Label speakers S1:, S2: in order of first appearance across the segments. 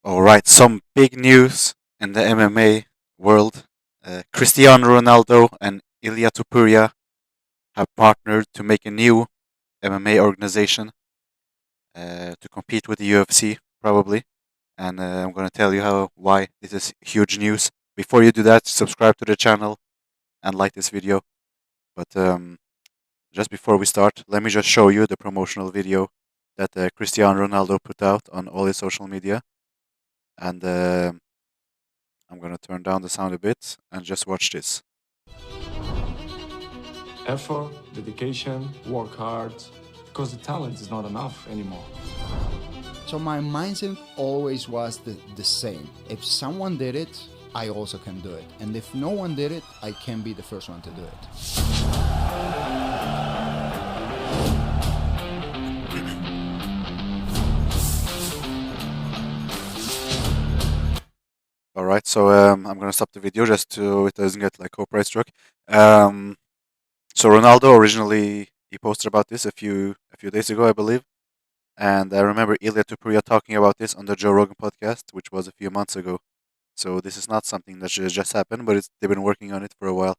S1: All right, some big news in the MMA world. Cristiano Ronaldo and Ilia Topuria have partnered to make a new MMA organization to compete with the UFC, probably. And I'm going to tell you why this is huge news. Before you do that, subscribe to the channel and like this video. But just before we start, let me just show you the promotional video that Cristiano Ronaldo put out on all his social media. And I'm gonna turn down the sound a bit and just watch this.
S2: Effort, dedication, work hard, because the talent is not enough anymore.
S3: So my mindset always was the same. If someone did it, I also can do it. And if no one did it, I can be the first one to do it.
S1: All right, so I'm gonna stop the video just so it doesn't get like copyright struck. So Ronaldo originally he posted about this a few days ago, I believe, and I remember Ilia Topuria talking about this on the Joe Rogan podcast, which was a few months ago. So this is not something that just happened, but they've been working on it for a while.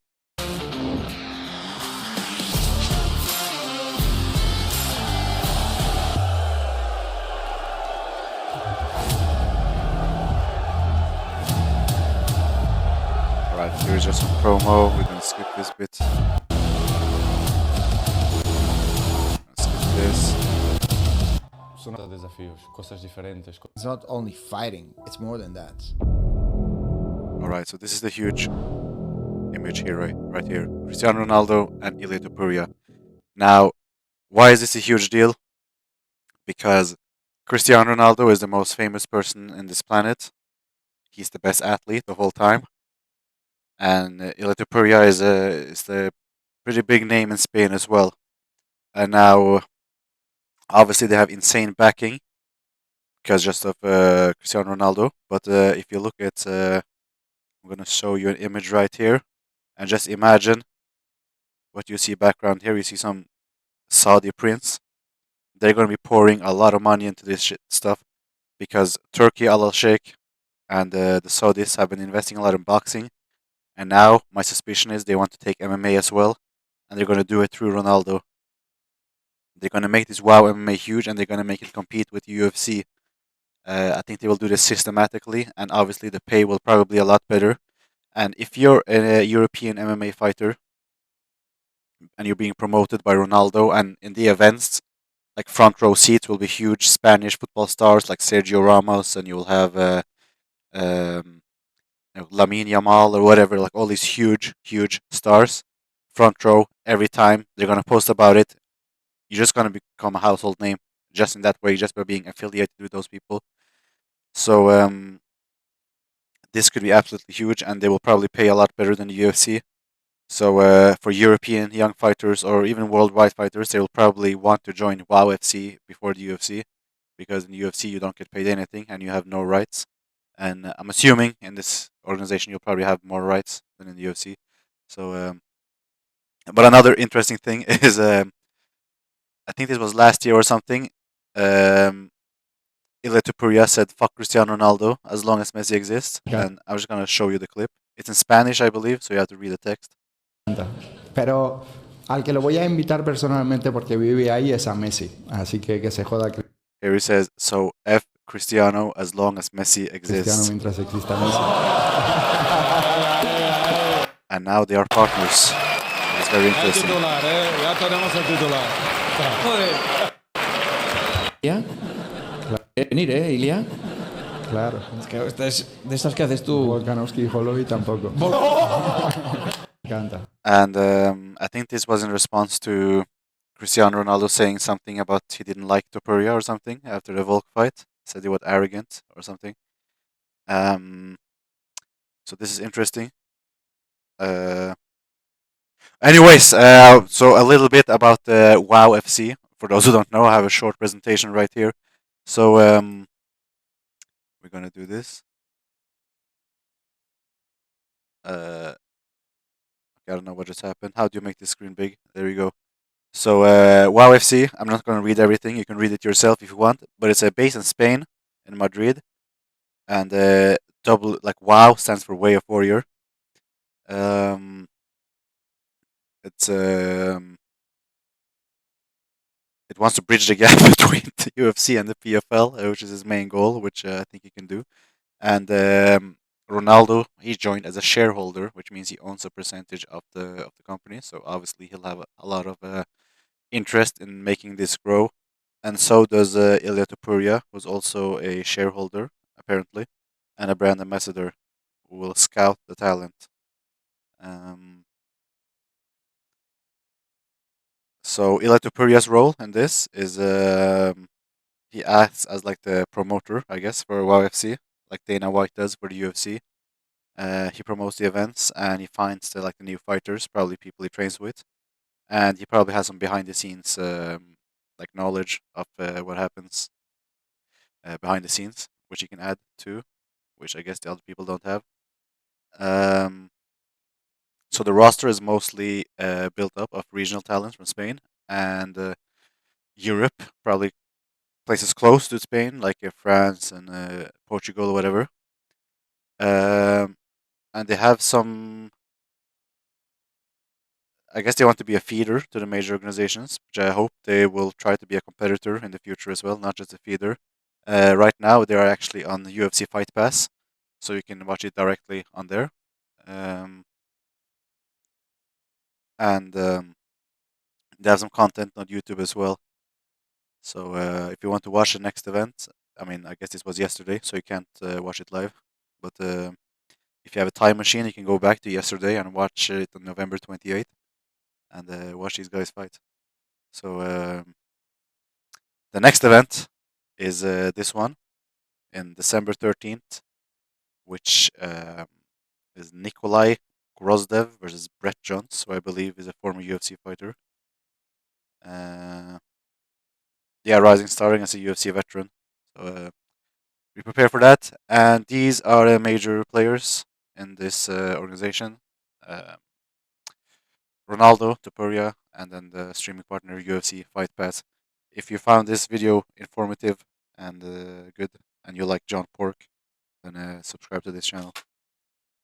S1: Alright, here is just some promo. We're gonna skip this bit. Skip this.
S2: São desafios, coisas diferentes.
S3: It's not only fighting, it's more than that.
S1: Alright, so this is the huge image here, right here. Cristiano Ronaldo and Ilia Topuria. Now, why is this a huge deal? Because Cristiano Ronaldo is the most famous person in this planet. He's the best athlete the whole time. And Ilia Topuria is the pretty big name in Spain as well. And now, obviously, they have insane backing because just of Cristiano Ronaldo. But if you look at, I'm gonna show you an image right here, and just imagine what you see background here. You see some Saudi prince. They're gonna be pouring a lot of money into this stuff because Turkey Al Sheikh and the Saudis have been investing a lot in boxing, and now my suspicion is they want to take MMA as well, and they're gonna do it through Ronaldo. They're gonna make this WoW MMA huge, and they're gonna make it compete with UFC. I think they will do this systematically, and obviously the pay will probably be a lot better. And if you're a European MMA fighter and you're being promoted by Ronaldo, and in the events, like front row seats will be huge Spanish football stars like Sergio Ramos, and you'll have um, Lamine Yamal or whatever, like all these huge stars, front row every time they're gonna post about it. You're just gonna become a household name just in that way, just by being affiliated with those people. So this could be absolutely huge, and they will probably pay a lot better than the UFC. So for European young fighters or even worldwide fighters, they will probably want to join WoW FC before the UFC, because in the UFC you don't get paid anything and you have no rights. And I'm assuming in this organization you'll probably have more rights than in the UFC. So, but another interesting thing is, I think this was last year or something. Ilia Topuria said, "Fuck Cristiano Ronaldo as long as Messi exists."
S3: Okay.
S1: And I'm just gonna show you the clip. It's in Spanish, I believe, so you have to read the text.
S3: Pero al que lo voy a invitar personalmente porque vive ahí es a Messi. Así que se joda
S1: Here he says, "So F Cristiano as long as Messi
S3: Cristiano
S1: exists."
S3: mientras exista Messi.
S1: And now they are partners. It's very interesting.
S2: Ya tenemos el titular.
S4: ¿Ilia? ¿Quieres venir, Ilia?
S3: Claro.
S4: Es que de estas que haces tú.
S3: Volkanovski y Holovi tampoco. Me encanta.
S1: And I think this was in response to Cristiano Ronaldo saying something about he didn't like Topuria or something after the Volk fight. Said he was arrogant or something. So this is interesting. Anyways, so a little bit about WoW FC. For those who don't know, I have a short presentation right here. So we're gonna do this. I don't know what just happened. How do you make this screen big? There you go. So WoW FC. I'm not gonna read everything. You can read it yourself if you want. But it's based in Spain, in Madrid. and double like WOW stands for Way of Warrior. Um, it's it wants to bridge the gap between the UFC and the PFL, which is his main goal, which I think he can do. And Ronaldo, he joined as a shareholder, which means he owns a percentage of the company. So obviously he'll have a lot of interest in making this grow. And so does Ilia Topuria, who's also a shareholder apparently, and a brand ambassador who will scout the talent. Um, so Ilia Topuria's role in this is he acts as like the promoter, I guess, for UFC, like Dana White does for the UFC. He promotes the events and he finds the new fighters, probably people he trains with, and he probably has some behind the scenes like knowledge of what happens behind the scenes, which he can add to, which I guess the other people don't have. Um, so the roster is mostly built up of regional talents from Spain and Europe, probably places close to Spain, like France and Portugal or whatever. Um, and they have some. I guess they want to be a feeder to the major organizations, which I hope they will try to be a competitor in the future as well, not just a feeder. Right now, they are actually on the UFC Fight Pass, so you can watch it directly on there. Um, and they have some content on YouTube as well. So if you want to watch the next event, I mean, I guess this was yesterday, so you can't watch it live. But if you have a time machine, you can go back to yesterday and watch it on November 28th and watch these guys fight. So the next event is this one in December 13th, which is Nikolai Grozdev versus Brett Jones, who I believe is a former UFC fighter. Uh, yeah, rising star against a UFC veteran. So we prepare for that. And these are the major players in this organization. Um Ronaldo, Topuria, and then the streaming partner UFC Fight Pass. If you found this video informative and good, and you like John Pork, then subscribe to this channel.